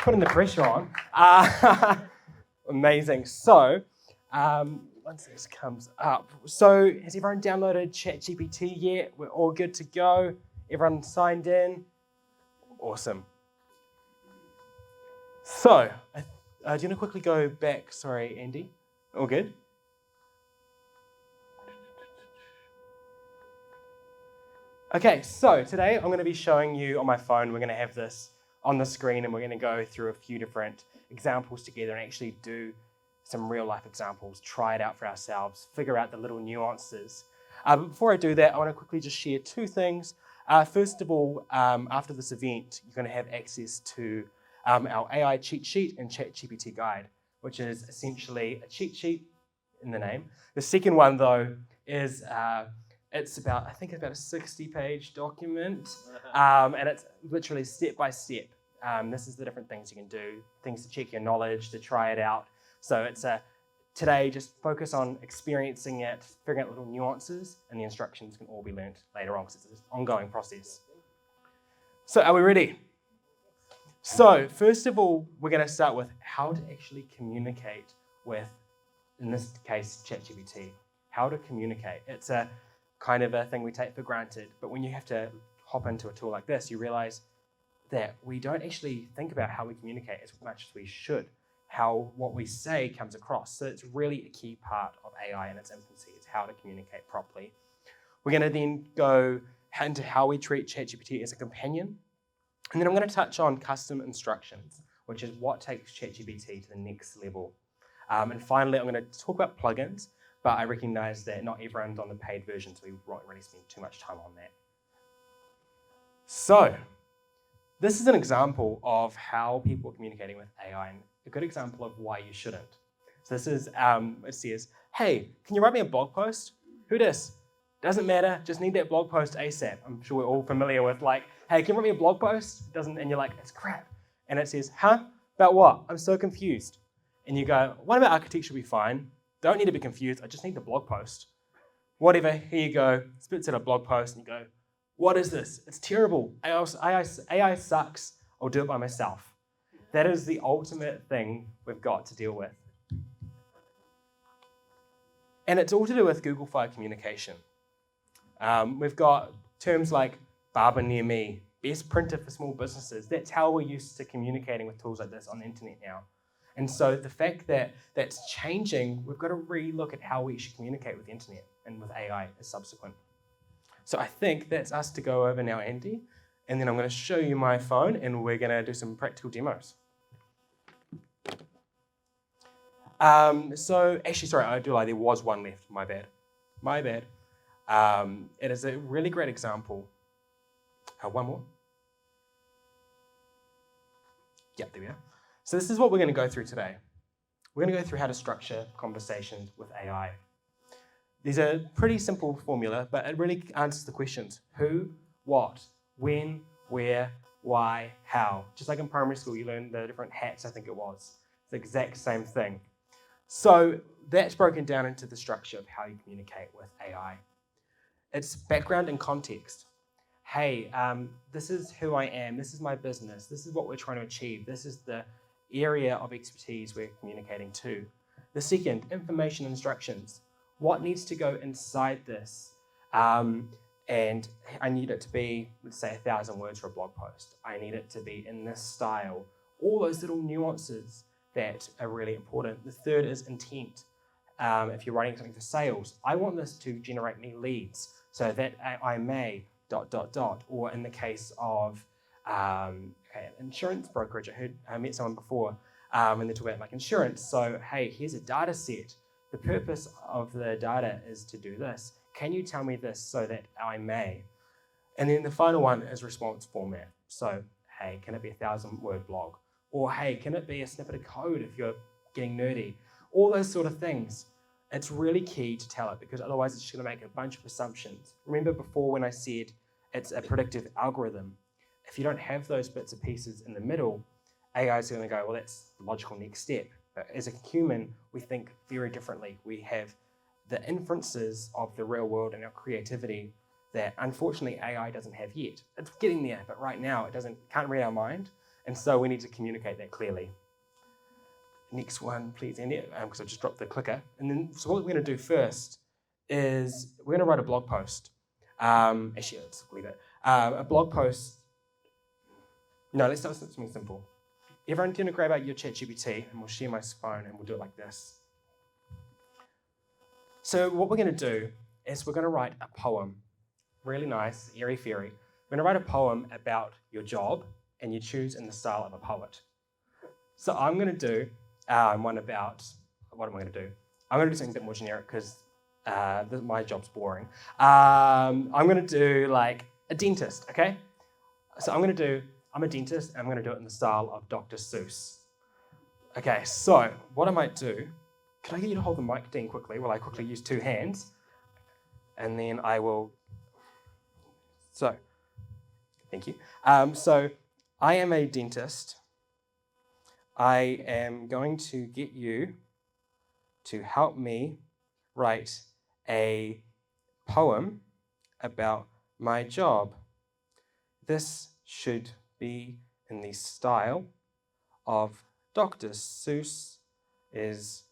putting the pressure on. Amazing. So, once this comes up, so has everyone downloaded ChatGPT yet? We're all good to go. Everyone signed in. Awesome. So, do you want to quickly go back? Sorry, Andy. All good? Okay, so today I'm going to be showing you on my phone. We're going to have this on the screen and we're going to go through a few different examples together and actually do some real life examples, try it out for ourselves, figure out the little nuances. But before I do that, I want to quickly just share two things. First of all, after this event, you're going to have access to our AI cheat sheet and ChatGPT guide, which is essentially a cheat sheet in the name. The second one, though, is it's about, I think, about a 60-page document, and it's literally step by step. This is the different things you can do, things to check your knowledge, to try it out. So it's today, just focus on experiencing it, figuring out little nuances, and the instructions can all be learnt later on because it's an ongoing process. So are we ready? So first of all, we're going to start with how to actually communicate with, in this case, ChatGPT. How to communicate. It's a kind of a thing we take for granted, but when you have to hop into a tool like this, you realize that we don't actually think about how we communicate as much as we should. How what we say comes across. So it's really a key part of AI in its infancy, is how to communicate properly. We're going to then go into how we treat ChatGPT as a companion. And then I'm going to touch on custom instructions, which is what takes ChatGPT to the next level. And finally, I'm going to talk about plugins, but I recognize that not everyone's on the paid version, so we won't really spend too much time on that. So, this is an example of how people are communicating with AI, and a good example of why you shouldn't. So this is, it says, hey, can you write me a blog post? Who dis? Doesn't matter, just need that blog post ASAP. I'm sure we're all familiar with like, hey, can you write me a blog post? Doesn't, and you're like, it's crap. And it says, huh? About what? I'm so confused. And you go, what about architecture will be fine? Don't need to be confused, I just need the blog post. Whatever, here you go, spits out a blog post and you go, what is this? It's terrible. AI sucks. I'll do it by myself. That is the ultimate thing we've got to deal with. And it's all to do with Google-fied communication. We've got terms like barber near me, best printer for small businesses. That's how we're used to communicating with tools like this on the internet now. And so the fact that that's changing, we've got to re-look at how we should communicate with the internet and with AI as subsequent. So I think that's us to go over now, Andy, and then I'm going to show you my phone and we're going to do some practical demos. So actually, sorry, I do lie, there was one left, my bad. It is a really great example. One more. Yep, there we are. So this is what we're going to go through today. We're going to go through how to structure conversations with AI. There's a pretty simple formula, but it really answers the questions. Who, what, when, where, why, how. Just like in primary school, you learn the different hats, I think it was. It's the exact same thing. So that's broken down into the structure of how you communicate with AI. It's background and context. Hey, this is who I am, this is my business, this is what we're trying to achieve, this is the area of expertise we're communicating to. The second, information instructions. What needs to go inside this? And I need it to be, let's say, 1,000 words for a blog post. I need it to be in this style. All those little nuances that are really important. The third is intent. If you're writing something for sales, I want this to generate me leads so that I may ... Or in the case of insurance brokerage, I met someone before and they're talking about like insurance. So, hey, here's a data set. The purpose of the data is to do this. Can you tell me this so that I may? And then the final one is response format. So, hey, can it be a 1,000-word blog? Or, hey, can it be a snippet of code if you're getting nerdy? All those sort of things. It's really key to tell it because otherwise it's just going to make a bunch of assumptions. Remember before when I said it's a predictive algorithm? If you don't have those bits and pieces in the middle, AI is going to go, well, that's the logical next step. But as a human, we think very differently. We have the inferences of the real world and our creativity that unfortunately AI doesn't have yet. It's getting there, but right now it can't read our mind. And so we need to communicate that clearly. Next one, please, Andy, because I just dropped the clicker. And then, so what we're going to do first is we're going to write a blog post. Actually, let's leave it. A blog post. No, let's start with something simple. Everyone can grab out your ChatGPT, and we'll share my phone, and we'll do it like this. So what we're going to do is we're going to write a poem. Really nice, airy-fairy. We're going to write a poem about your job, and you choose in the style of a poet. So I'm going to do one about, what am I going to do? I'm going to do something a bit more generic because my job's boring. I'm going to do like a dentist, okay? So I'm a dentist, and I'm going to do it in the style of Dr. Seuss. Okay, so what I might do, could I get you to hold the mic, Dean, quickly, while I quickly use two hands? And then I will, so, thank you. So I am a dentist. I am going to get you to help me write a poem about my job. This should be in the style of Dr. Seuss is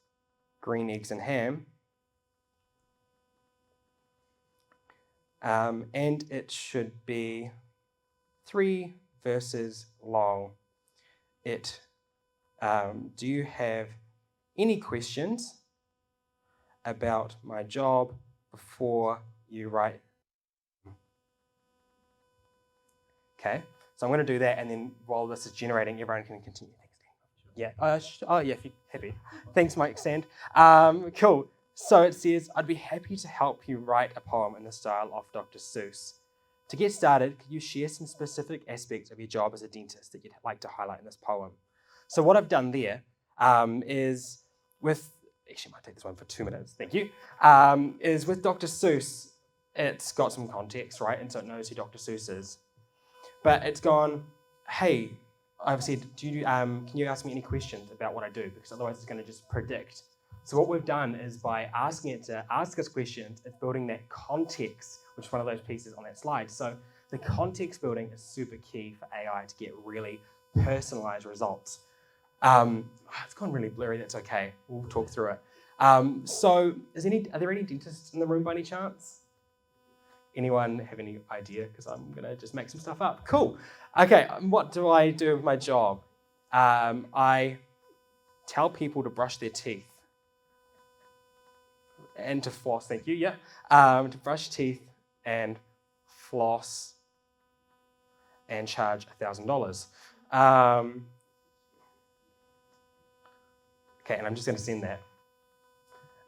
Green Eggs and Ham. And it should be 3 verses long. Do you have any questions about my job before you write? Okay, so I'm going to do that, and then while this is generating, everyone can continue. Thanks, Dan. Yeah. Yeah, if you're happy. Thanks, Mike Sand. Cool. So it says, I'd be happy to help you write a poem in the style of Dr. Seuss. To get started, could you share some specific aspects of your job as a dentist that you'd like to highlight in this poem? So what I've done there is with, actually I might take this one for 2 minutes, thank you, is with Dr. Seuss, it's got some context, right? And so it knows who Dr. Seuss is. But it's gone, hey, I've said, can you ask me any questions about what I do? Because otherwise it's going to just predict. So what we've done is by asking it to ask us questions, it's building that context, which is one of those pieces on that slide. So the context building is super key for AI to get really personalized results. It's gone really blurry, that's okay. We'll talk through it. So are there any dentists in the room by any chance? Anyone have any idea? Because I'm going to just make some stuff up. Cool. Okay, what do I do with my job? I tell people to brush their teeth. And to floss, thank you, yeah. To brush teeth and floss and charge $1,000. Okay, and I'm just going to send that.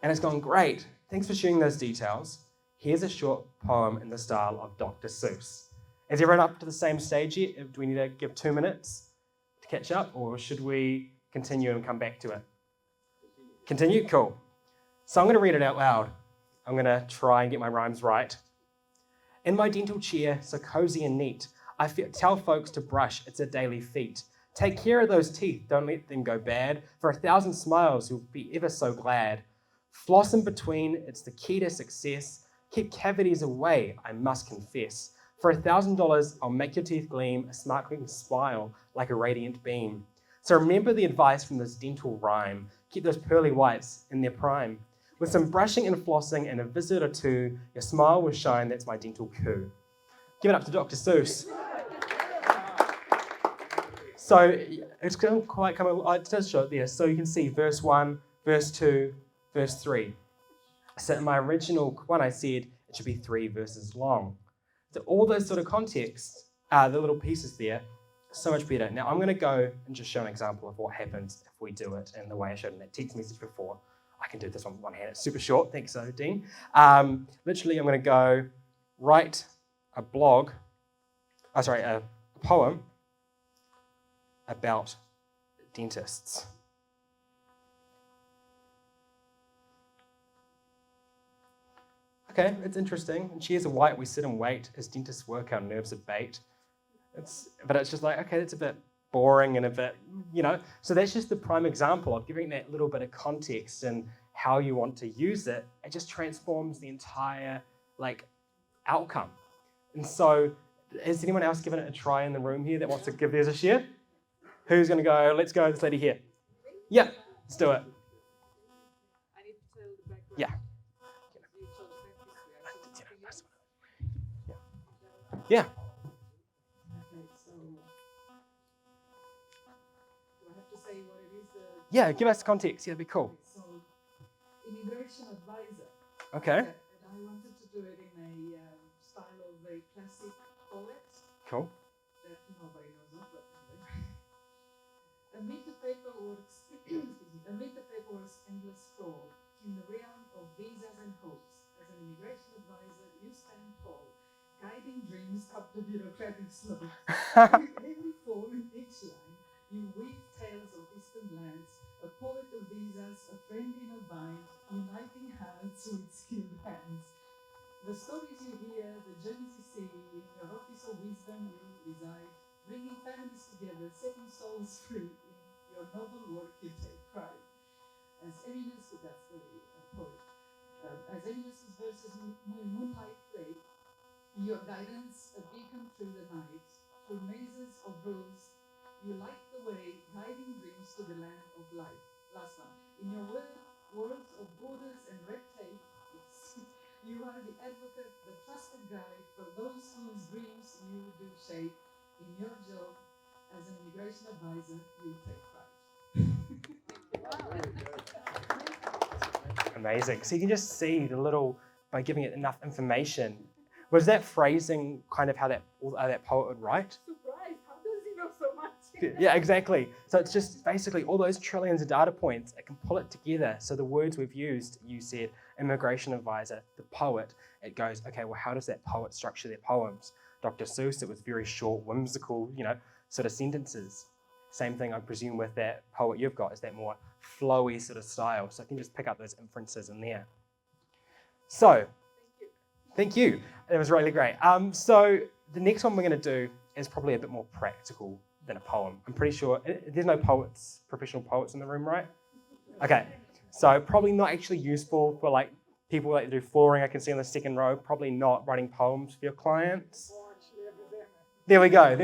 And it's gone, great. Thanks for sharing those details. Here's a short poem in the style of Dr. Seuss. Is everyone up to the same stage yet? Do we need to give 2 minutes to catch up, or should we continue and come back to it? Continue? Cool. So I'm going to read it out loud. I'm going to try and get my rhymes right. In my dental chair, so cozy and neat, I tell folks to brush, it's a daily feat. Take care of those teeth, don't let them go bad. For 1,000 smiles, you'll be ever so glad. Floss in between, it's the key to success. Keep cavities away, I must confess. For $1,000, I'll make your teeth gleam, a sparkling smile like a radiant beam. So remember the advice from this dental rhyme. Keep those pearly whites in their prime. With some brushing and flossing and a visit or two, your smile will shine, that's my dental coup. Give it up to Dr. Seuss. So it's quite it does show it there. So you can see verse 1, verse 2, verse 3. So in my original one, I said it should be 3 verses long. So all those sort of contexts, the little pieces there, so much better. Now I'm going to go and just show an example of what happens if we do it in the way I showed in that text message before. I can do this one with one hand. It's super short. Thanks, Dean. Literally, I'm going to go write a poem about dentists. Okay, it's interesting. In chairs of white, we sit and wait. As dentists work, our nerves abate. But it's just like, okay, that's a bit boring and a bit, So that's just the prime example of giving that little bit of context and how you want to use it. It just transforms the entire, outcome. And so, has anyone else given it a try in the room here that wants to give theirs a share? Who's going to go? Let's go, this lady here. Yeah, let's do it. I need to tell the background. Yeah. You chose dentistry. I chose nothing else. Yeah. Okay, so do I have to say what it is? Yeah, give us context. Yeah, that'd be cool. So, immigration advisor. Okay. And I wanted to do it in a style of a classic poet Cool. that nobody knows of, but anyway. Amid the paperwork's endless scroll, in the realm of visas and hopes, as an immigration advisor, you stand tall, guiding dreams up the bureaucratic slope. With every form and each line, you weave tales of distant lands, a poet of visas, a friend in a bind, uniting hearts with skilled hands. The stories you hear, the journeys you see, in your office of wisdom you reside, bringing families together, setting souls free, in your noble work you take pride. As Eminence, that's the poet, as Eminence's verses moonlight play, your guidance a beacon through the night, through mazes of rules, you light the way, guiding dreams to the land of life. Last one. In your worlds of borders and red tape, you are the advocate, the trusted guide for those whose dreams you do shape. In your job as an immigration advisor, you take pride. Amazing. So you can just see the little, by giving it enough information. Was that phrasing kind of how that poet would write? Surprise! How does he know so much? Yeah, exactly. So it's just basically all those trillions of data points, it can pull it together. So the words we've used, you said immigration advisor, the poet, it goes, okay, well, how does that poet structure their poems? Dr. Seuss, it was very short, whimsical, sort of sentences. Same thing, I presume, with that poet you've got, is that more flowy sort of style. So I can just pick up those inferences in there. So, thank you. It was really great. So the next one we're going to do is probably a bit more practical than a poem. I'm pretty sure there's no poets, professional poets in the room, right? Okay, so probably not actually useful for like people that do flooring. I can see on the second row, probably not writing poems for your clients. There we go.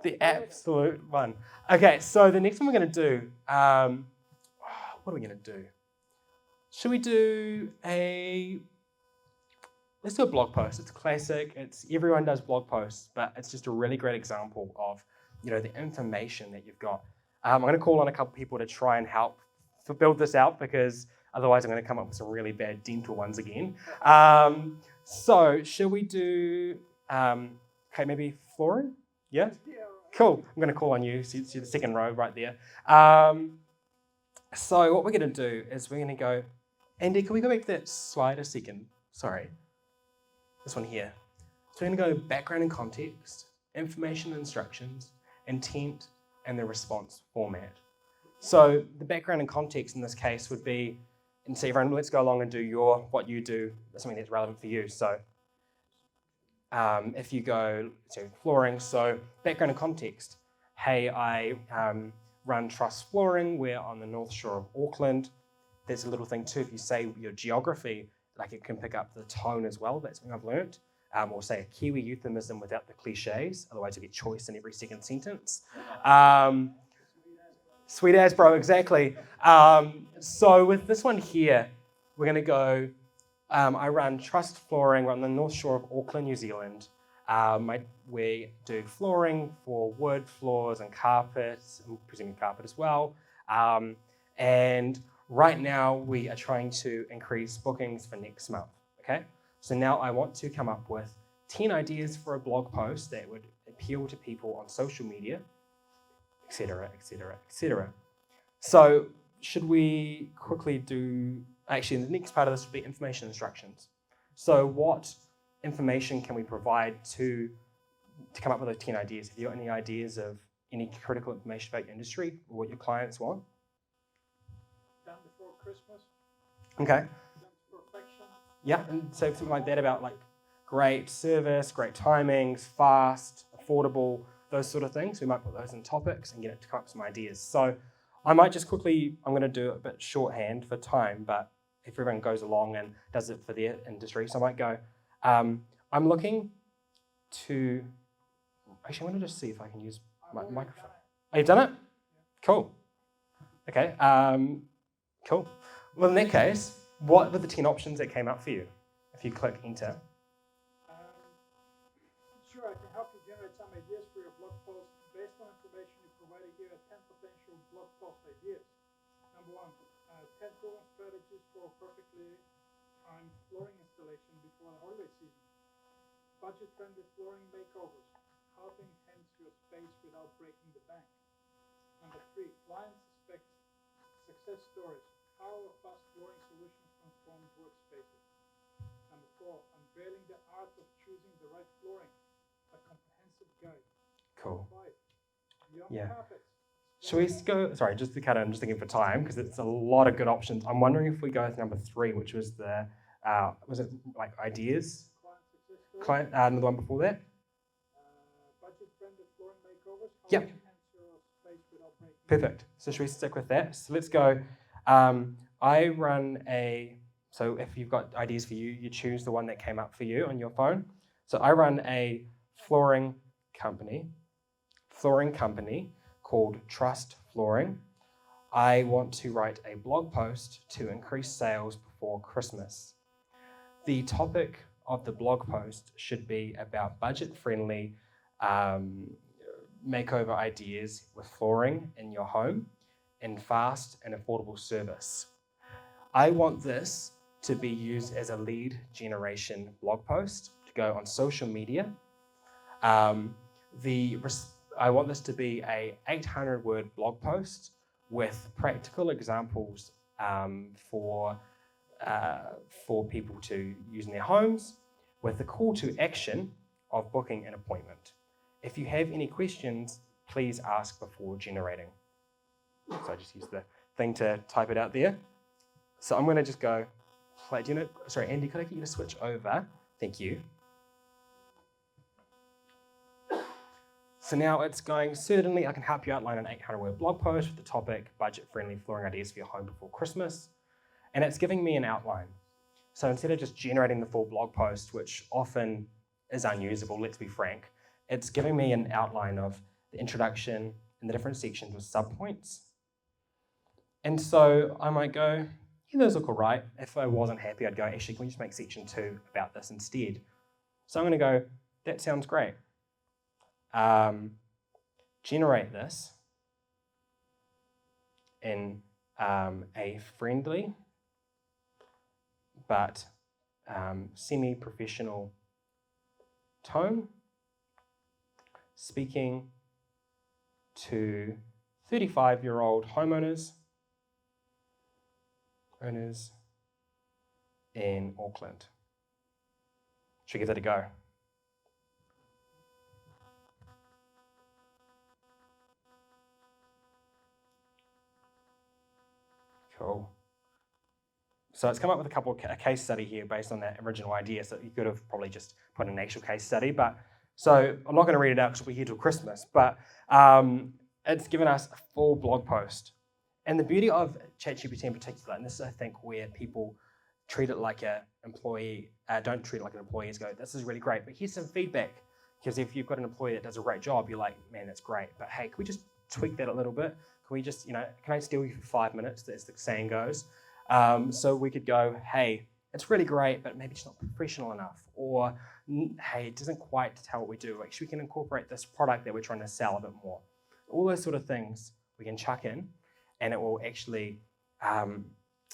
The absolute one. Okay, so the next one we're going to do, what are we going to do? Should we do let's do a blog post. It's classic. Everyone does blog posts, but it's just a really great example of, the information that you've got. I'm going to call on a couple people to try and help build this out, because otherwise I'm going to come up with some really bad dental ones again. So should we do, maybe flooring? Yeah? Cool. I'm going to call on you. See the second row right there. So what we're going to do is we're going to go, Andy, can we go back to that slide a second? Sorry. This one here. So we're going to go background and context, information and instructions, intent, and the response format. So the background and context in this case would be, and so everyone, let's go along and do what you do, something that's relevant for you. So if you go to flooring, so background and context. Hey, I run Trust Flooring. We're on the North Shore of Auckland. There's a little thing too, if you say your geography, like it can pick up the tone as well. That's something I've learned. Or say a Kiwi euphemism without the cliches, otherwise you get choice in every second sentence. Sweet as, bro, exactly. So with this one here, we're going to go, I run Trust Flooring. We're on the North Shore of Auckland, New Zealand. We do flooring for wood, floors, and carpets. I'm presuming carpet as well. And right now, we are trying to increase bookings for next month, okay? So now I want to come up with 10 ideas for a blog post that would appeal to people on social media, etc., etc., etc. So should we quickly do, actually the next part of this would be information instructions. So what information can we provide to come up with those 10 ideas? Have you got any ideas of any critical information about your industry or what your clients want? Done before Christmas. Okay. Done to perfection. Yeah, and so something like that about like great service, great timings, fast, affordable, those sort of things. We might put those in topics and get it to come up with some ideas. So I might just quickly, I'm going to do it a bit shorthand for time, but if everyone goes along and does it for their industry, so I might go, I'm looking to, Actually, I want to just see if I can use my I've already microphone. done it. Oh, you've done it? Cool. Okay, cool. Well, in that case, what were the 10 options that came up for you if you click enter? Sure, I can help you generate some ideas for your blog post based on information you provided here at 10 potential blog post ideas. Number 1, 10 proven strategies for perfectly timed flooring installation before the holiday season. Budget-friendly flooring makeovers, how to enhance your space without breaking the bank. Number 3, client success stories, how a fast flooring solutions transformed workspaces. Number 4, unveiling the art of choosing the right flooring, a comprehensive guide. Cool. 5, beyond Yeah. carpets. Should we go? Sorry, just to cut in, I'm just thinking for time because it's a lot of good options. I'm wondering if we go with number 3, which was the was it like ideas? Client success stories. The one before that. Budget-friendly flooring makeovers, how Yep. to enhance your space without breaking. Perfect. So should we stick with that? So let's go. I run a. So if you've got ideas for you, you choose the one that came up for you on your phone. So I run a flooring company called Trust Flooring. I want to write a blog post to increase sales before Christmas. The topic of the blog post should be about budget-friendly makeover ideas with flooring in your home and fast and affordable service. I want this to be used as a lead generation blog post to go on social media. I want this to be a 800-word blog post with practical examples for people to use in their homes, with the call to action of booking an appointment. If you have any questions, please ask before generating. So I just use the thing to type it out there. So I'm going to just go play. Sorry, Andy, could I get you to switch over? Thank you. So now it's going, certainly I can help you outline an 800-word blog post with the topic budget-friendly flooring ideas for your home before Christmas. And it's giving me an outline. So instead of just generating the full blog post, which often is unusable, let's be frank, it's giving me an outline of the introduction and the different sections with subpoints. And so I might go, yeah, those look all right. If I wasn't happy, I'd go, actually, can we just make section 2 about this instead? So I'm going to go, that sounds great. Generate this in a friendly but semi-professional tone, speaking to 35-year-old homeowners in Auckland. Should we give that a go? Cool. So it's come up with a case study here based on that original idea. So you could have probably just put in an actual case study. But so I'm not going to read it out because we're here till Christmas. But it's given us a full blog post. And the beauty of ChatGPT in particular, and this is I think where people treat it like an employee, don't treat it like an employee, go, this is really great, but here's some feedback. Because if you've got an employee that does a great job, you're like, man, that's great. But hey, can we just tweak that a little bit? Can we just, can I steal you for 5 minutes, as the saying goes? So we could go, hey, it's really great, but maybe it's not professional enough. Or, hey, it doesn't quite tell what we do. Actually, we can incorporate this product that we're trying to sell a bit more. All those sort of things we can chuck in, and it will actually,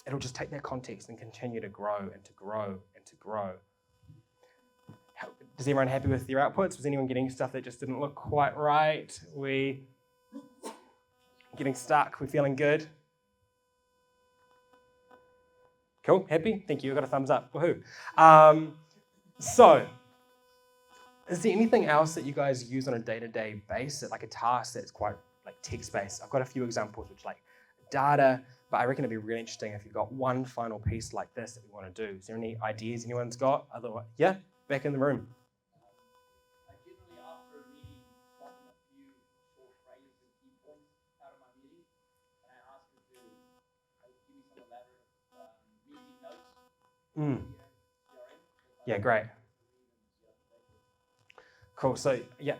it'll just take that context and continue to grow and to grow and to grow. Is everyone happy with their outputs? Was anyone getting stuff that just didn't look quite right? We getting stuck? We feeling good? Cool, happy? Thank you, I got a thumbs up, woohoo. So, is there anything else that you guys use on a day-to-day basis, like a task that's quite like text-based? I've got a few examples which like data, but I reckon it'd be really interesting if you've got one final piece like this that we want to do. Is there any ideas anyone's got? Otherwise, yeah, back in the room. I generally, after a meeting, form a few short phrases and key points out of my meeting, and I ask her to give me some elaborate meeting notes. Yeah, great. Cool. So yeah,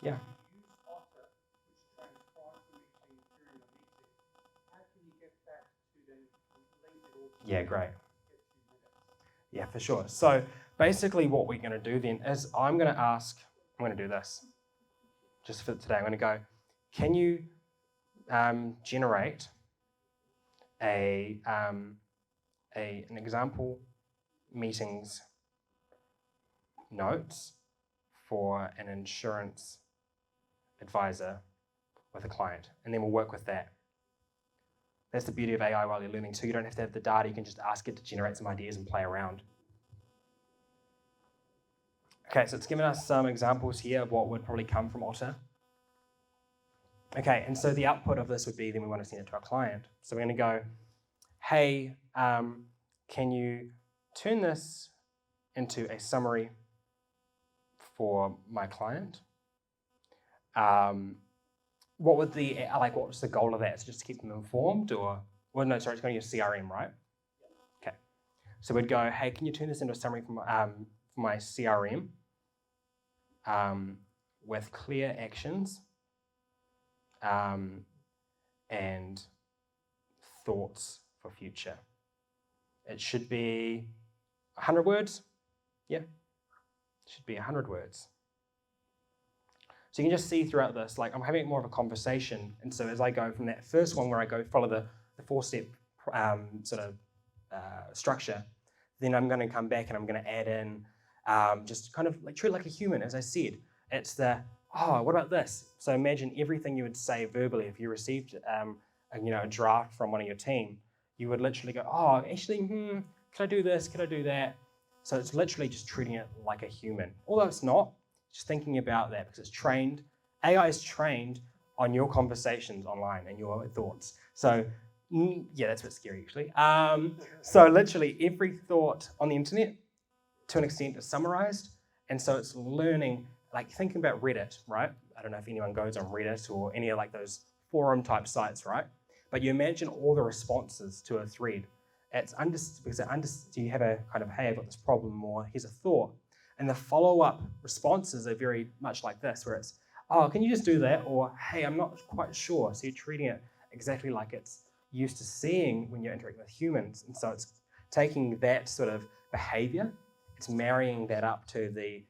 Yeah. Use Otter, which transcribes the meeting during the meeting. How can you get that to then link it all together? Yeah, great. Get 2 minutes. Yeah, for sure. So basically what we're going to do then is I'm going to do this just for today. I'm going to go, can you generate an example meetings notes for an insurance advisor with a client, and then we'll work with that. That's the beauty of AI while you're learning too. You don't have to have the data. You can just ask it to generate some ideas and play around. Okay, so it's given us some examples here of what would probably come from Otter. Okay, and so the output of this would be then we want to send it to our client. So we're going to go, hey, can you turn this into a summary for my client? What was the goal of that? Is it just to keep them informed, or no? Sorry, it's going to use CRM, right? Okay. So we'd go, hey, can you turn this into a summary for my CRM with clear actions and thoughts for future? It should be 100 words. Yeah, it should be 100 words. So you can just see throughout this, like I'm having more of a conversation. And so as I go from that first one where I go follow the 4-step structure, then I'm going to come back and I'm going to add in just kind of like treat it like a human, as I said. It's what about this? So imagine everything you would say verbally if you received a draft from one of your team. You would literally go, can I do this? Can I do that? So it's literally just treating it like a human. Although it's not, just thinking about that because it's trained. AI is trained on your conversations online and your thoughts. So that's a bit scary actually. So literally every thought on the internet to an extent is summarized. And so it's learning, like thinking about Reddit, right? I don't know if anyone goes on Reddit or any of like those forum type sites, right? But you imagine all the responses to a thread. You have a kind of, hey, I've got this problem, or here's a thought. And the follow-up responses are very much like this, where it's, can you just do that? Or, hey, I'm not quite sure. So you're treating it exactly like it's used to seeing when you're interacting with humans. And so it's taking that sort of behavior, it's marrying that up to the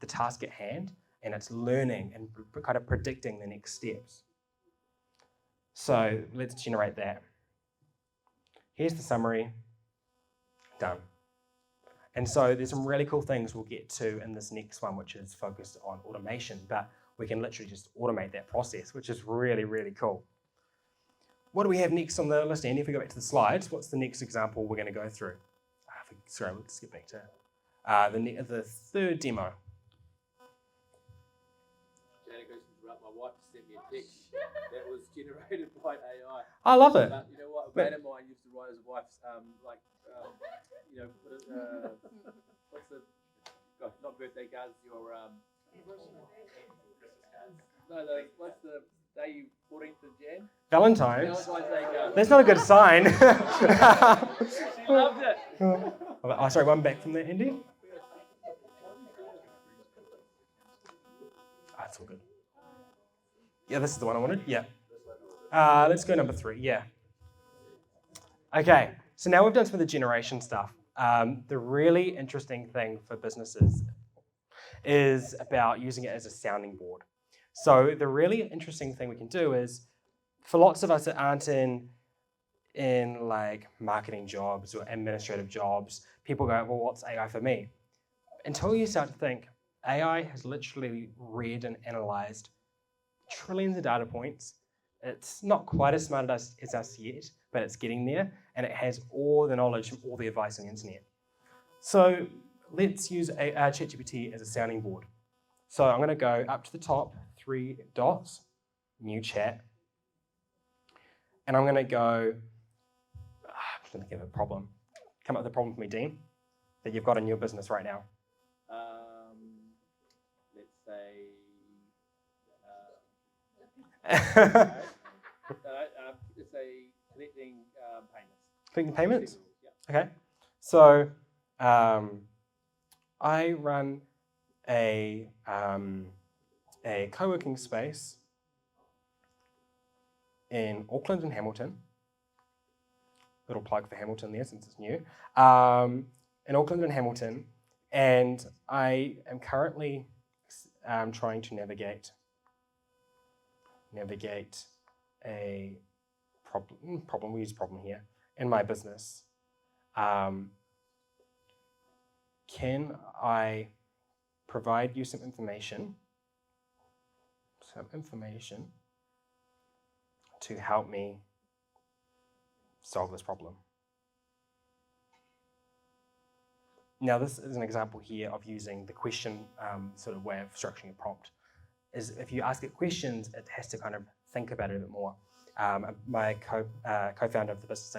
task at hand, and it's learning and kind of predicting the next steps. So let's generate that. Here's the summary. Done. And so there's some really cool things we'll get to in this next one, which is focused on automation, but we can literally just automate that process, which is really, really cool. What do we have next on the list, Andy? If we go back to the slides, what's the next example we're going to go through? Let's get back to the third demo. Janet goes to interrupt. My wife sent me a text that was generated by AI. I love it. But you know what? A mate of mine used to write his wife's what's the not birthday cards? Your what's the day 14th of Jan? Valentine's. Day card. That's not a good sign. She loved it. Sorry, one back from there, Andy. That's all good. Yeah, this is the one I wanted. Yeah. Let's go number 3. Yeah. Okay. So now we've done some of the generation stuff. The really interesting thing for businesses is about using it as a sounding board. So the really interesting thing we can do is, for lots of us that aren't in like marketing jobs or administrative jobs, people go, well, what's AI for me? Until you start to think, AI has literally read and analyzed trillions of data points. It's not quite as smart as us yet, but it's getting there, and it has all the knowledge from all the advice on the internet. So let's use ChatGPT as a sounding board. So I'm going to go up to the top, 3 dots, new chat, and I'm going to go, I'm going to give a problem. Come up with a problem for me, Dean, that you've got in your business right now. Let's say it's a collecting payments. Collecting payments? Yeah. Okay. So I run a a co-working space in Auckland and Hamilton. Little plug for Hamilton there since it's new. In Auckland and Hamilton, and I am currently trying to navigate a problem, we use problem here, in my business. Can I provide you some information to help me solve this problem? Now, this is an example here of using the question sort of way of structuring a prompt. Is if you ask it questions, it has to kind of think about it a bit more. My co-founder of the business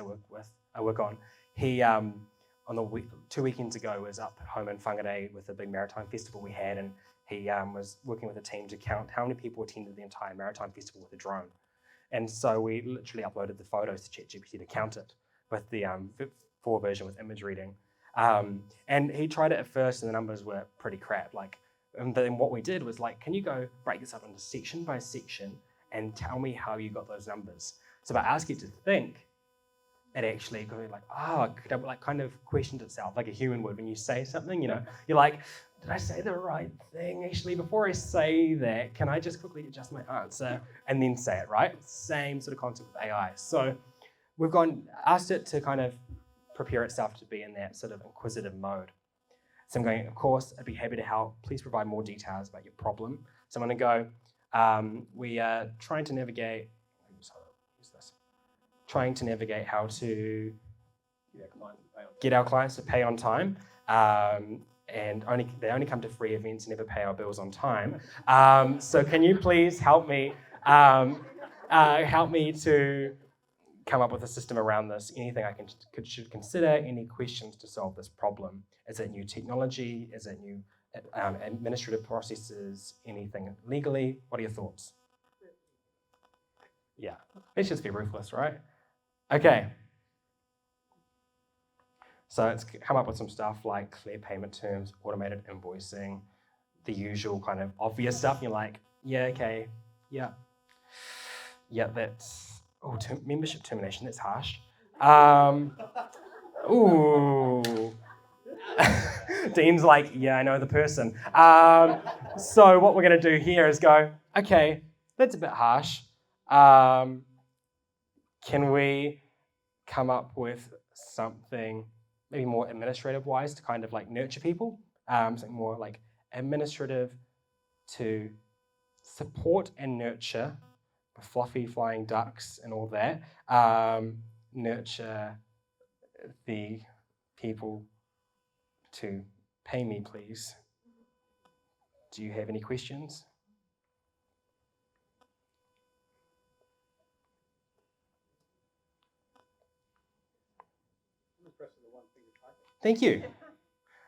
I work on, he on the 2 weekends ago was up home in Whangarei with a big maritime festival we had, and he was working with a team to count how many people attended the entire maritime festival with a drone. And so we literally uploaded the photos to ChatGPT to count it with the 4 version with image reading. And he tried it at first, and the numbers were pretty crap. But then what we did was can you go break this up into section by section and tell me how you got those numbers? So if I ask it to think, it actually could be kind of questioned itself like a human would when you say something. You're like, did I say the right thing? Actually, before I say that, can I just quickly adjust my answer and then say it, right? Same sort of concept with AI. So we've asked it to kind of prepare itself to be in that sort of inquisitive mode. So I'm going, of course, I'd be happy to help. Please provide more details about your problem. So I'm going to go, we are trying to navigate how to get our clients to pay on time. And they only come to free events and never pay our bills on time. So can you please help me to come up with a system around this? Anything I should consider? Any questions to solve this problem? Is it new technology? Is it new administrative processes? Anything legally? What are your thoughts? Yeah, let's just be ruthless, right? Okay. So it's come up with some stuff like clear payment terms, automated invoicing, the usual kind of obvious stuff. You're like, yeah, okay, yeah, that's, membership termination, that's harsh. Dean's like, yeah, I know the person. So what we're going to do here is go, okay, that's a bit harsh. Can we come up with something maybe more administrative-wise to kind of nurture people? Something more administrative to support and nurture the fluffy flying ducks and all that. Nurture the people to pay me, please. Do you have any questions? Thank you.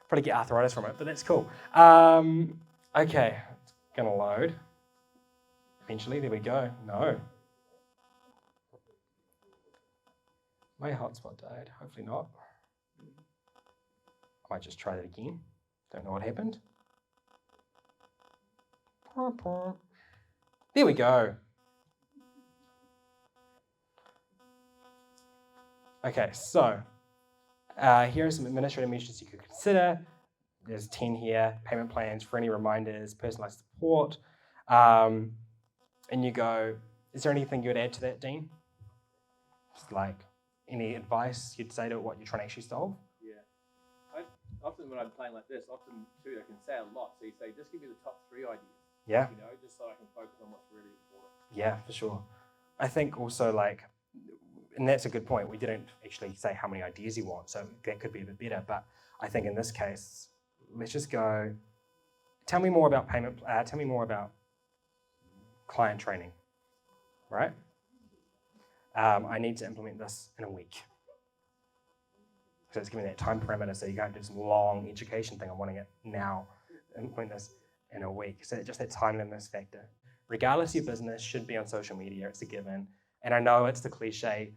Probably get arthritis from it, but that's cool. Okay, it's gonna load. Eventually, there we go. No. My hotspot died. Hopefully not. I might just try that again. Don't know what happened. There we go. Okay, so here are some administrative measures you could consider. There's 10 here, payment plans, for any reminders, personalized support. And you go, is there anything you would add to that, Dean? Just any advice you'd say to what you're trying to actually solve? Yeah. Often when I'm playing like this, I can say a lot. So you say, just give me the top 3 ideas. Yeah. Just so I can focus on what's really important. Yeah, for sure. I think also and that's a good point. We didn't actually say how many ideas you want, so that could be a bit better. But I think in this case, let's just go, tell me more about payment, tell me more about client training, right? I need to implement this in a week. So it's giving that time parameter, so you can't do this long education thing. I'm wanting it now, implement this in a week. So just that timeliness factor. Regardless, your business should be on social media, it's a given. And I know it's the cliche,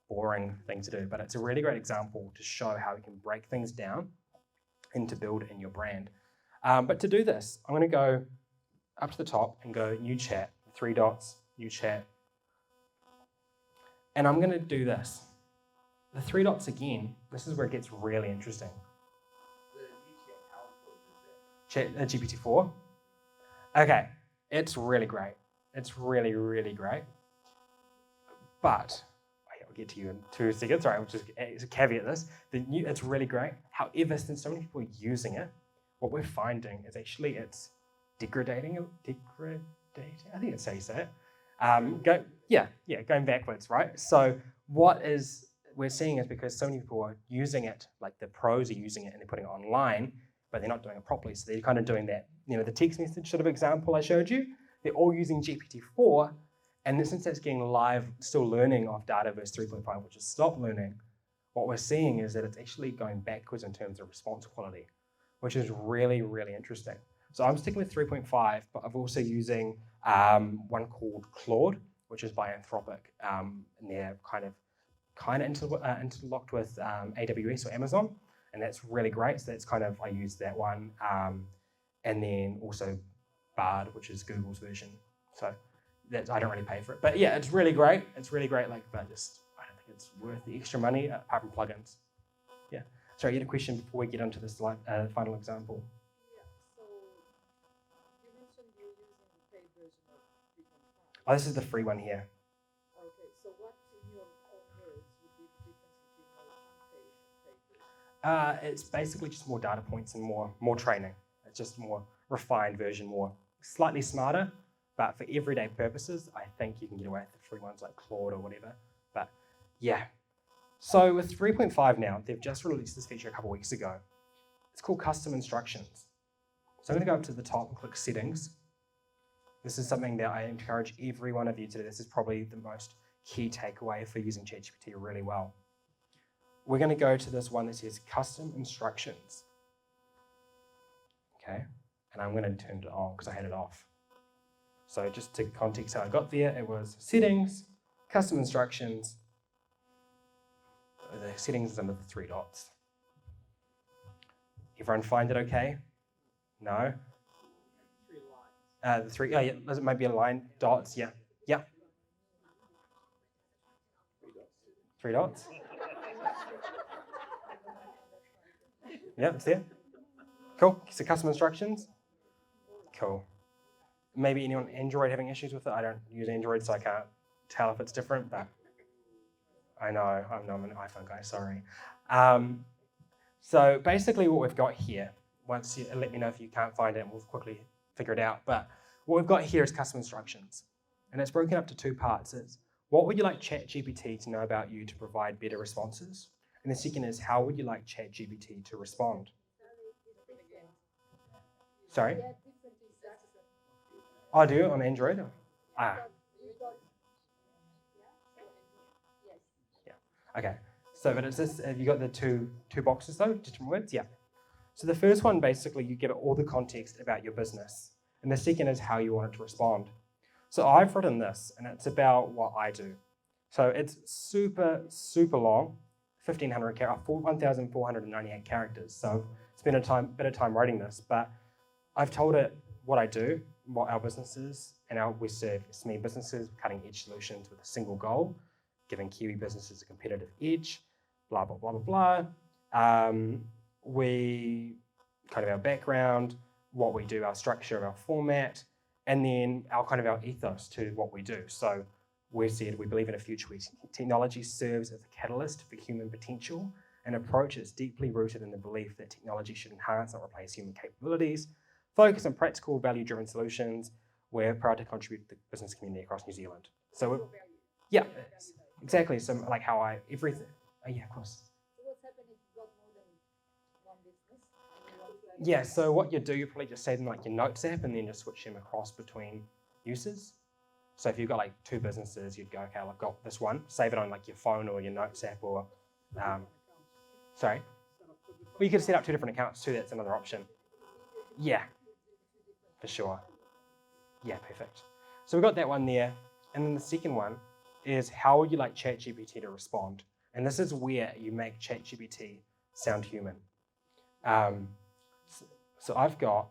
boring thing to do, but it's a really great example to show how you can break things down and to build in your brand. But to do this, I'm going to go up to the top and go new chat, 3 dots, new chat. And I'm going to do this. The 3 dots again, this is where it gets really interesting. The new chat, how important is that? GPT-4. Okay, it's really great. It's really, really great. But, I'll get to you in 2 seconds. Sorry, I'll just caveat this. It's really great. However, since so many people are using it, what we're finding is actually it's degrading. I think it's how you say it. Going backwards, right? So we're seeing is because so many people are using it, like the pros are using it and they're putting it online, but they're not doing it properly. So they're kind of doing that, the text message sort of example I showed you. They're all using GPT-4, and since it's getting live, still learning off Dataverse 3.5, which is stop learning, what we're seeing is that it's actually going backwards in terms of response quality, which is really, really interesting. So I'm sticking with 3.5, but I'm also using one called Claude, which is by Anthropic, and they're kind of interlocked with AWS or Amazon, and that's really great. So that's I use that one, and then also Bard, which is Google's version. So I don't really pay for it, but yeah, it's really great. It's really great. But I don't think it's worth the extra money apart from plugins. Yeah. Sorry, you had a question before we get onto this final example. Yeah, so you mentioned you're using the paid version of 3.5. Oh, this is the free one here. Okay, so what, in your own words, would be the difference between the unpaid and paid version? It's basically just more data points and more training. It's just more refined version, slightly smarter, but for everyday purposes, I think you can get away with the free ones like Claude or whatever. But yeah. So with 3.5 now, they've just released this feature a couple weeks ago. It's called custom instructions. So I'm going to go up to the top and click settings. This is something that I encourage every one of you to do. This is probably the most key takeaway for using ChatGPT really well. We're going to go to this one that says custom instructions. Okay, and I'm going to turn it on because I had it off. So just to context how I got there, it was settings, custom instructions. The settings is under the 3 dots. Everyone find it okay? No? 3 lines. The 3, yeah, it might be a line, dots, yeah. 3 dots? Yeah, it's there. Cool, so custom instructions. Cool. Maybe anyone Android having issues with it? I don't use Android, so I can't tell if it's different, but I know, I'm an iPhone guy, sorry. So basically what we've got here, once you let me know if you can't find it, and we'll quickly figure it out, but what we've got here is custom instructions. And it's broken up to 2 parts. It's what would you like ChatGPT to know about you to provide better responses? And the second is how would you like ChatGPT to respond? Sorry? I do on Android. Yeah. Okay. So, but it's this. Have you got the two boxes though? Different words. Yeah. So the first one basically you give it all the context about your business, and the second is how you want it to respond. So I've written this, and it's about what I do. So it's super long, 1,498 characters. So it's been a bit of time writing this, but I've told it what I do, what our business is, and we serve SME businesses, cutting-edge solutions with a single goal, giving Kiwi businesses a competitive edge, blah, blah, blah, blah, blah. We kind of our background, what we do, our structure, our format, and then our ethos to what we do. So we said we believe in a future where technology serves as a catalyst for human potential, an approach that's deeply rooted in the belief that technology should enhance, not replace human capabilities, focus on practical, value-driven solutions. We're proud to contribute to the business community across New Zealand. So, yeah, exactly. So, like how everything. Oh, yeah, of course. So what's happened if you've got more than one business? Yeah, so what you do, you probably just save them like your Notes app and then just switch them across between uses. So if you've got like 2 businesses, you'd go, okay, I've got this one, save it on like your phone or your Notes app or, sorry? Well, you could set up 2 different accounts too, that's another option. Yeah, for sure. Yeah, perfect. So we've got that one there. And then the second one is how would you like ChatGPT to respond? And this is where you make ChatGPT sound human. So I've got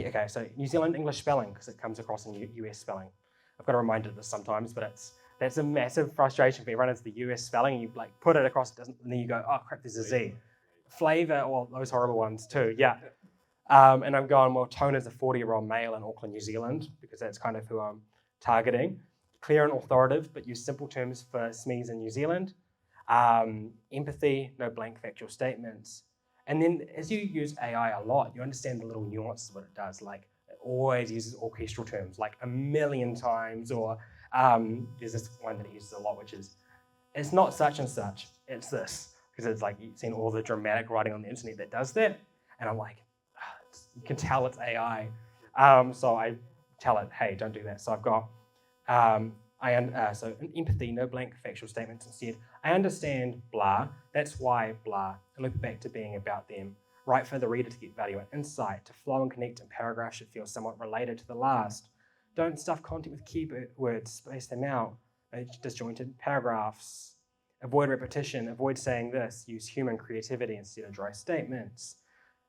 Okay, so New Zealand English spelling, because it comes across in US spelling. I've got to remind it of this sometimes, but that's a massive frustration for everyone. It's the US spelling, and you like put it across, and then you go, oh crap, there's a Z. Flavor, well, those horrible ones too, yeah. And I'm going, well, Tone is a 40-year-old male in Auckland, New Zealand, because that's kind of who I'm targeting. Clear and authoritative, but use simple terms for SMEs in New Zealand. Empathy, no blank factual statements. And then as you use AI a lot, you understand the little nuances of what it does. Like it always uses orchestral terms like a million times, or there's this one that it uses a lot, which is, it's not such and such, it's this. Because it's like, you've seen all the dramatic writing on the internet that does that. And I'm like, you can tell it's AI. So I tell it, hey, don't do that. So I've got, so empathy, no blank factual statements instead. I understand blah, that's why blah, and loop it back to being about them. Write for the reader to get value and insight, to flow and connect, and paragraphs should feel somewhat related to the last. Don't stuff content with keywords, space them out, disjointed paragraphs. Avoid repetition, avoid saying this, use human creativity instead of dry statements.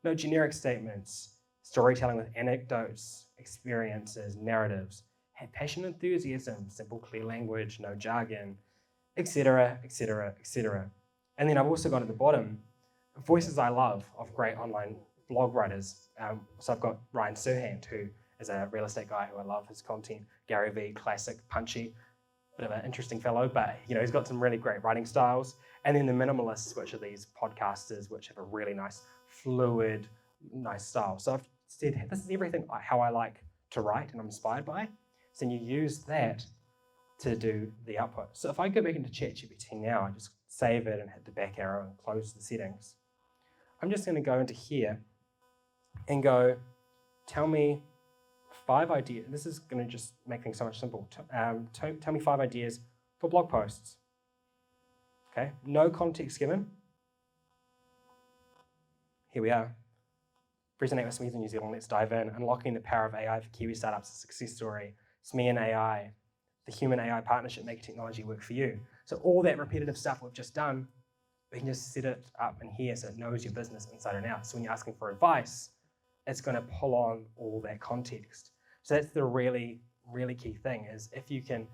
No generic statements, storytelling with anecdotes, experiences, narratives. Have passion, enthusiasm, simple, clear language, no jargon, etc., etc., etc. And then I've also got at the bottom, voices I love of great online blog writers. So I've got Ryan Serhant, who is a real estate guy who I love his content. Gary Vee, classic, punchy, bit of an interesting fellow, but he's got some really great writing styles. And then the minimalists, which are these podcasters, which have a really nice, fluid, nice style. So I've said, this is everything how I like to write and I'm inspired by. So then you use that to do the output. So if I go back into ChatGPT now, I just save it and hit the back arrow and close the settings. I'm just going to go into here and go, tell me 5 ideas. This is going to just make things so much simple. Tell me 5 ideas for blog posts. Okay, no context given. Here we are. Resonate with SMEs in New Zealand. Let's dive in. Unlocking the power of AI for Kiwi startups, a success story. SME and AI, the human AI partnership, making technology work for you. So all that repetitive stuff we've just done, we can just set it up in here so it knows your business inside and out. So when you're asking for advice, it's going to pull on all that context. So that's the really, really key thing is if you can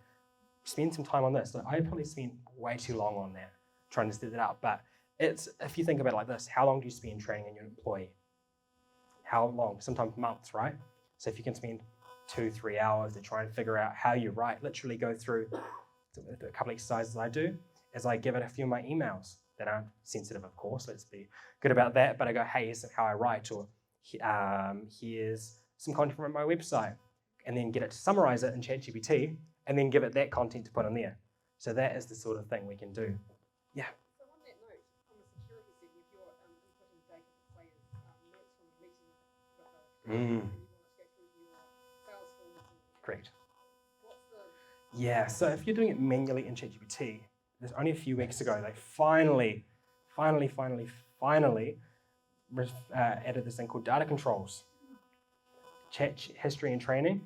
spend some time on this. So I probably spent way too long on that, trying to set it up. But it's, if you think about it like this, how long do you spend training your employee? How long? Sometimes months, right? So if you can spend 2-3 hours to try and figure out how you write, literally go through a couple of exercises I do, is I give it a few of my emails that aren't sensitive, of course, let's be good about that, but I go, hey, here's how I write, or here's some content from my website, and then get it to summarize it in ChatGPT, and then give it that content to put on there. So that is the sort of thing we can do. Yeah. So on that note, from a security setting, if you're inputting data, say, notes from a meeting with a client, and you want to go through your Salesforce, Great. what's the... Yeah, so if you're doing it manually in ChatGPT, there's only a few weeks ago, they finally added this thing called data controls. Chat history and training.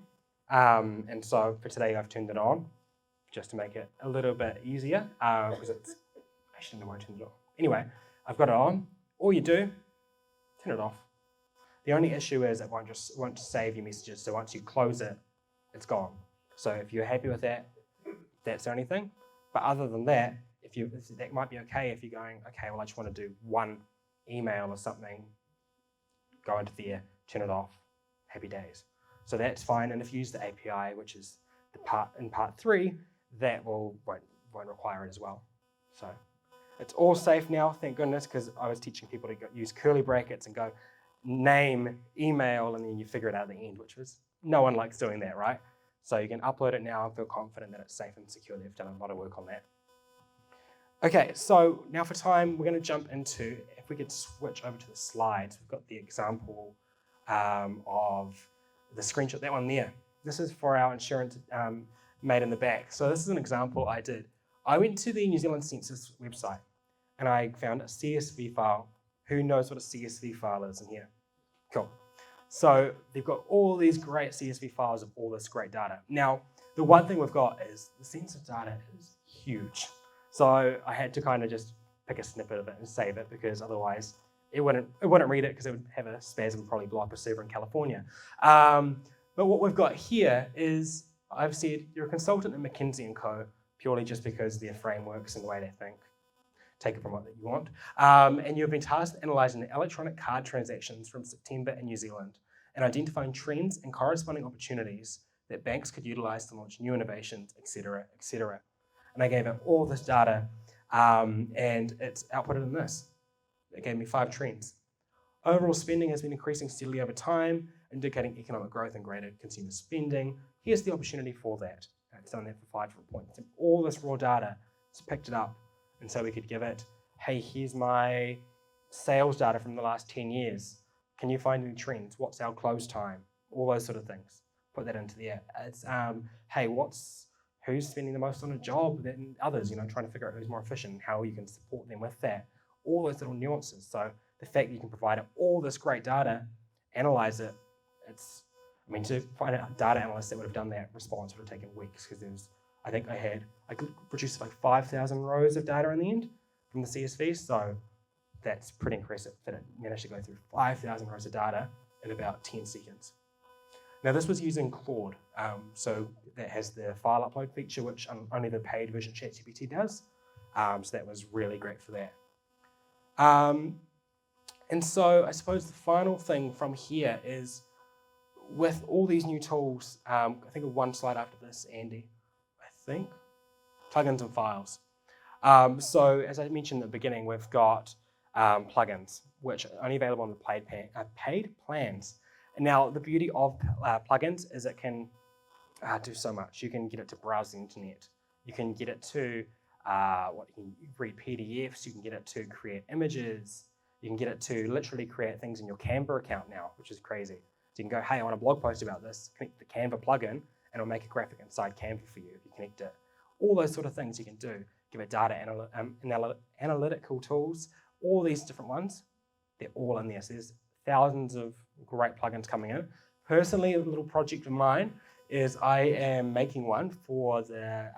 And so for today, I've turned it on just to make it a little bit easier because it's, actually, I won't turn it on. Anyway, I've got it on. All you do, turn it off. The only issue is it won't save your messages. So once you close it, it's gone. So if you're happy with that, that's the only thing. But other than that, that might be okay if you're going, okay, well, I just want to do one email or something, go into there, turn it off, happy days. So that's fine. And if you use the API, which is in part 3, that won't require it as well. So it's all safe now, thank goodness, because I was teaching people to use curly brackets and go name, email, and then you figure it out at the end, which was, no one likes doing that, right? So you can upload it now and feel confident that it's safe and secure. They've done a lot of work on that. Okay, so now for time, we're going to jump into, if we could switch over to the slides, we've got the example of the screenshot, that one there. This is for our insurance mate in the back. So this is an example I did. I went to the New Zealand Census website and I found a CSV file. Who knows what a CSV file is in here? Cool. So they've got all these great CSV files of all this great data. Now, the one thing we've got is the census data is huge. So I had to kind of just pick a snippet of it and save it because otherwise it wouldn't read it because it would have a spasm, probably blow up a server in California. But what we've got here is, I've said you're a consultant at McKinsey & Co. purely just because their frameworks and the way they think. Take it from what you want. And you've been tasked with analysing the electronic card transactions from September in New Zealand and identifying trends and corresponding opportunities that banks could utilise to launch new innovations, etc., etc. And I gave it all this data, and it's outputted in this. It gave me 5 trends. Overall spending has been increasing steadily over time, indicating economic growth and greater consumer spending. Here's the opportunity for that. It's done that for 5 different points. All this raw data, it's picked it up, and so we could give it, hey, here's my sales data from the last 10 years. Can you find any trends? What's our close time? All those sort of things. Put that into there. It's, hey, who's spending the most on a job than others? Trying to figure out who's more efficient and how you can support them with that. All those little nuances. So the fact that you can provide it all this great data, analyze it, to find a data analyst that would have done that response would have taken weeks, because I could produce like 5,000 rows of data in the end from the CSV. So that's pretty impressive that it managed to go through 5,000 rows of data in about 10 seconds. Now this was using Claude, so that has the file upload feature, which only the paid version ChatGPT does. So that was really great for that. And so I suppose the final thing from here is, with all these new tools, I think of one slide after this, Andy, plugins and files. So as I mentioned at the beginning, we've got plugins, which are only available on the paid plans. And now the beauty of plugins is it can do so much. You can get it to browse the internet. You can get it to you can read PDFs. You can get it to create images. You can get it to literally create things in your Canva account now, which is crazy. So you can go, hey, I want a blog post about this. Connect the Canva plugin, and it'll make a graphic inside Canva for you if you connect it. All those sort of things you can do. Give it data analytical tools. All these different ones, they're all in there. So there's thousands of great plugins coming in. Personally, a little project of mine is I am making one for the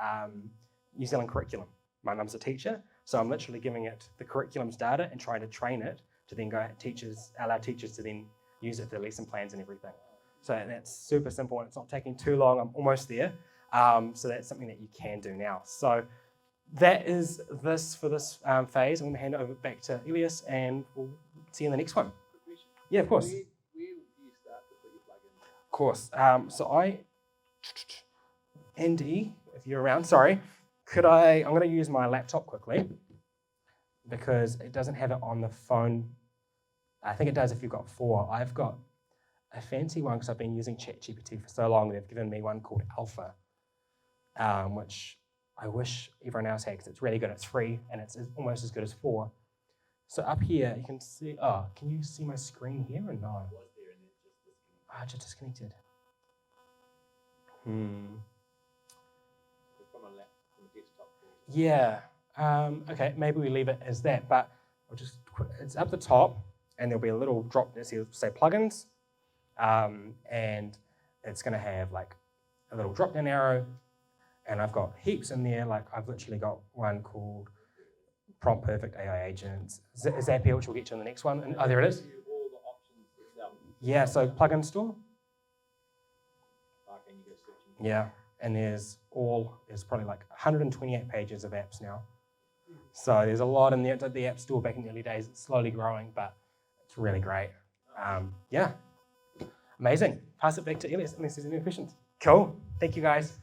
New Zealand curriculum. My mum's a teacher, so I'm literally giving it the curriculum's data and trying to train it to then allow teachers to then use it for lesson plans and everything. So that's super simple, and it's not taking too long. I'm almost there. So that's something that you can do now. So that is this for this phase. I'm going to hand it over back to Elias, and we'll see you in the next one. Yeah, of course. Where do you start to put your plugins? Of course. Andy, if you're around, sorry. I'm going to use my laptop quickly because it doesn't have it on the phone. I think it does if you've got 4. I've got a fancy one because I've been using ChatGPT for so long. They've given me one called Alpha, which I wish everyone else had because it's really good. It's free and it's almost as good as 4. So up here you can see, can you see my screen here or no? Just disconnected. Yeah. Okay, maybe we leave it as that, but it's up the top and there'll be a little drop that say plugins, and it's going to have like a little drop down arrow, and I've got heaps in there. Like I've literally got one called Prompt Perfect AI Agents, Zapier, which we'll get to in the next one. And, there it is. All the options itself. Yeah, so plugin store. Can you go searching? Yeah, and there's probably like 128 pages of apps now. So there's a lot in there. The App Store back in the early days, it's slowly growing, but it's really great. Yeah, amazing. Pass it back to Elias unless there's any questions. Cool. Thank you, guys.